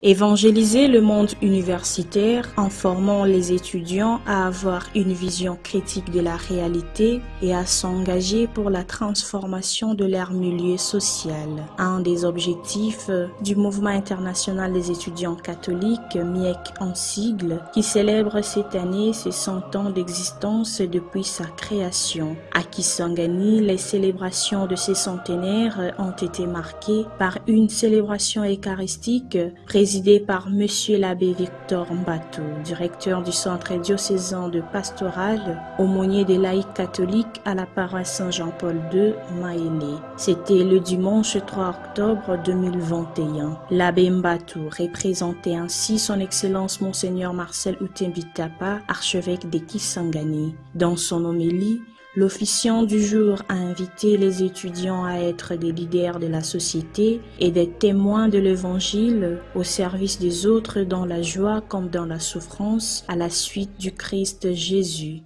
Évangéliser le monde universitaire en formant les étudiants à avoir une vision critique de la réalité et à s'engager pour la transformation de leur milieu social. Un des objectifs du Mouvement international des étudiants catholiques, MIEC en sigle, qui célèbre cette année ses 100 ans d'existence depuis sa création. À Kisangani, les célébrations de ces centenaires ont été marquées par une célébration eucharistique présidée par Monsieur l'abbé Victor Mbatou, directeur du centre diocésain de pastoral, aumônier des laïcs catholiques à la paroisse Saint-Jean-Paul II, Maélé. C'était le dimanche 3 octobre 2021. L'abbé Mbatou représentait ainsi son Excellence Monseigneur Marcel Outembitapa, archevêque de Kisangani. Dans son homélie, l'officiant du jour a invité les étudiants à être des leaders de la société et des témoins de l'Évangile au service des autres dans la joie comme dans la souffrance à la suite du Christ Jésus.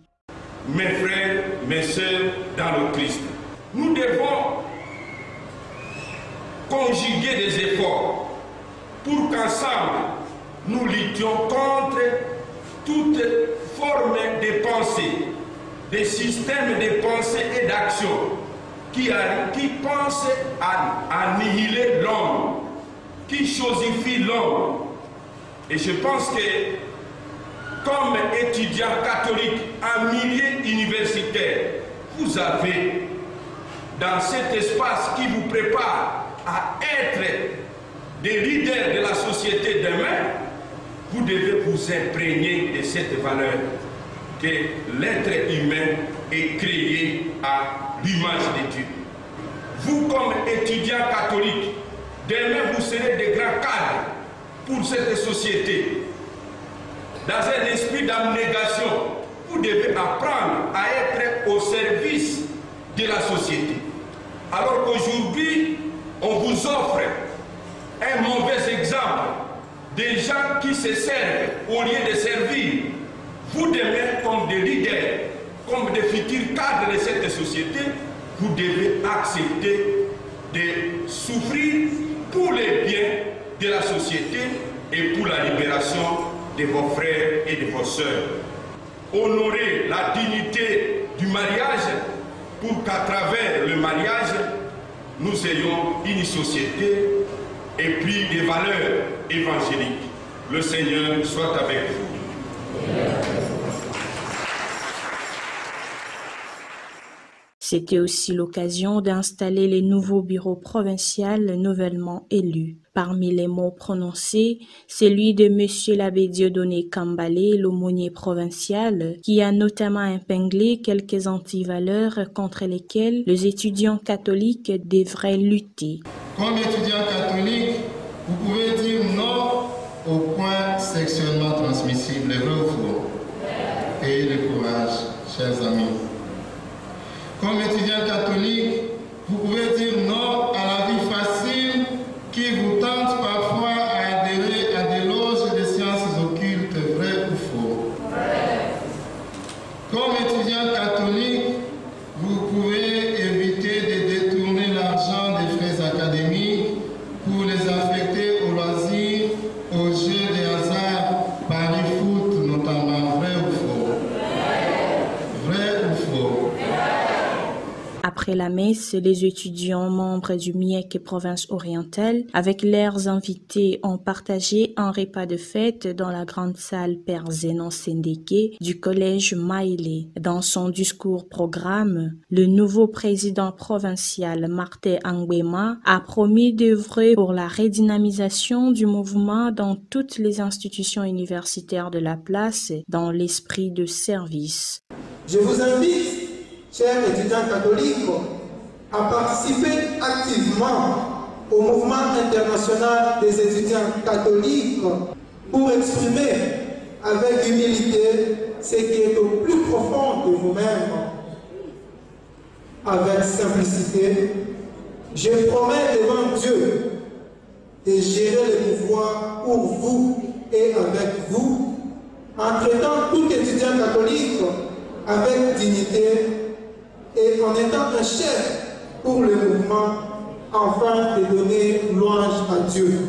Mes frères, mes sœurs dans le Christ, nous devons conjuguer des efforts pour qu'ensemble nous luttions contre toute forme de pensée, des systèmes de pensée et d'action qui pensent à annihiler l'homme, qui chosifient l'homme. Et je pense que, comme étudiant catholique en milieu universitaire, vous avez dans cet espace qui vous prépare à être des leaders de la société demain, vous devez vous imprégner de cette valeur que l'être humain est créé à l'image de Dieu. Vous, comme étudiants catholiques, demain vous serez des grands cadres pour cette société. Dans un esprit d'abnégation, vous devez apprendre à être au service de la société. Alors qu'aujourd'hui, on vous offre un mauvais exemple des gens qui se servent au lieu de servir. Vous demain, comme des leaders, comme des futurs cadres de cette société, vous devez accepter de souffrir pour les biens de la société et pour la libération de vos frères et de vos sœurs. Honorer la dignité du mariage pour qu'à travers le mariage, nous ayons une société et puis des valeurs évangéliques. Le Seigneur soit avec vous. C'était aussi l'occasion d'installer les nouveaux bureaux provinciaux nouvellement élus. Parmi les mots prononcés, celui de Monsieur l'abbé Dieudonné Kambalé, l'aumônier provincial, qui a notamment épinglé quelques antivaleurs contre lesquelles les étudiants catholiques devraient lutter. Comme étudiant catholique, vous pouvez dire non au point sexuellement transmissible, vrai ou faux? Ayez le courage, chers amis. Comme étudiant catholique, vous pouvez dire non à la vie facile qui vous tente parfois à adhérer à des loges de sciences occultes, vrai ou faux? Comme étudiant catholique, vous pouvez éviter de détourner l'argent des frais académiques pour les affecter aux loisirs, aux jeux de hasard, paris foot notamment, vrai ou faux? Vrai ou faux? Après la messe, les étudiants membres du MIEC province orientale, avec leurs invités, ont partagé un repas de fête dans la grande salle Père Zénon Sendeke du collège Maélé. Dans son discours programme, le nouveau président provincial Martin Angbema a promis d'œuvrer pour la redynamisation du mouvement dans toutes les institutions universitaires de la place, dans l'esprit de service. Je vous invite, chers étudiants catholiques, à participer activement au mouvement international des étudiants catholiques pour exprimer avec humilité ce qui est au plus profond de vous-même. Avec simplicité, je promets devant Dieu de gérer le pouvoir pour vous et avec vous, en traitant tout étudiant catholique avec dignité et en étant un chef pour le mouvement, afin de donner louange à Dieu.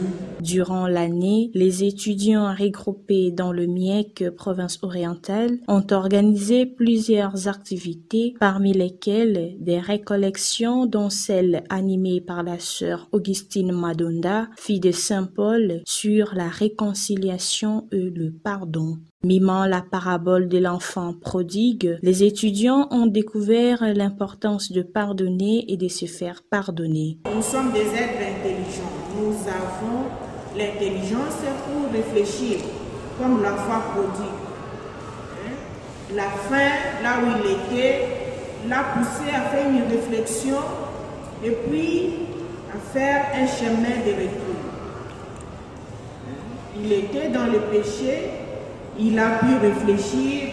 Durant l'année, les étudiants regroupés dans le MIEC province orientale ont organisé plusieurs activités, parmi lesquelles des récollections dont celle animée par la sœur Augustine Madonda, fille de Saint-Paul, sur la réconciliation et le pardon. Mimant la parabole de l'enfant prodigue, les étudiants ont découvert l'importance de pardonner et de se faire pardonner. Nous sommes des êtres intelligents. Nous avons l'intelligence pour réfléchir, comme l'enfant prodigue. La faim, là où il était, l'a poussé à faire une réflexion et puis à faire un chemin de retour. Il était dans le péché. Il a pu réfléchir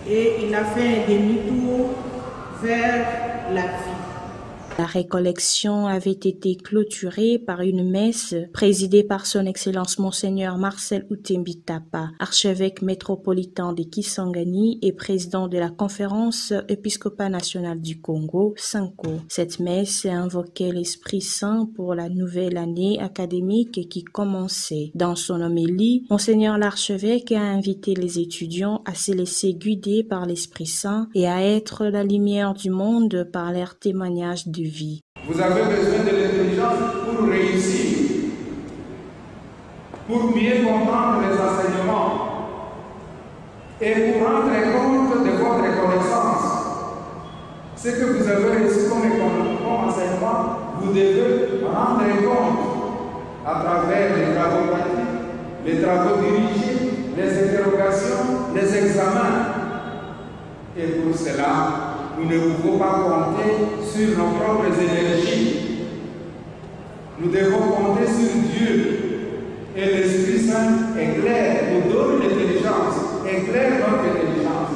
et il a fait un demi-tour vers la vie. La récollection avait été clôturée par une messe présidée par son Excellence Monseigneur Marcel Utembi Tapa, archevêque métropolitain de Kisangani et président de la Conférence épiscopale nationale du Congo, SENCO. Cette messe invoquait l'Esprit Saint pour la nouvelle année académique qui commençait. Dans son homélie, Monseigneur l'archevêque a invité les étudiants à se laisser guider par l'Esprit Saint et à être la lumière du monde par leur témoignage de vie. Vous avez besoin de l'intelligence pour réussir, pour mieux comprendre les enseignements et pour rendre compte de votre connaissance. Ce que vous avez reçu comme enseignement, vous devez rendre compte à travers les travaux pratiques, les travaux dirigés, les interrogations, les examens. Et pour cela, nous ne pouvons pas compter sur nos propres énergies. Nous devons compter sur Dieu. Et l'Esprit Saint éclaire, nous donne l'intelligence, éclaire notre intelligence.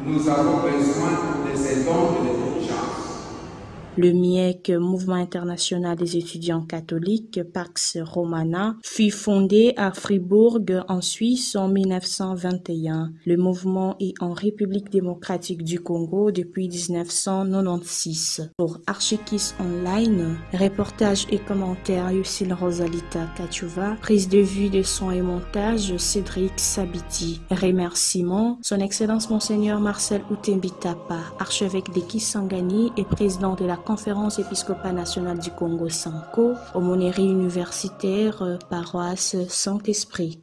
Nous avons besoin de ces dons de l'intelligence. Le MIEC, Mouvement international des étudiants catholiques, Pax Romana, fut fondé à Fribourg, en Suisse, en 1921. Le mouvement est en République démocratique du Congo depuis 1996. Pour Archekis Online, reportage et commentaires Yusil Rosalita Kachuva, prise de vue de son et montage Cédric Sabiti. Remerciements, Son Excellence Monseigneur Marcel Utembi Tapa, archevêque de Kisangani et président de la Conférence épiscopale nationale du Congo SENCO, aumônerie universitaire, paroisse Saint-Esprit.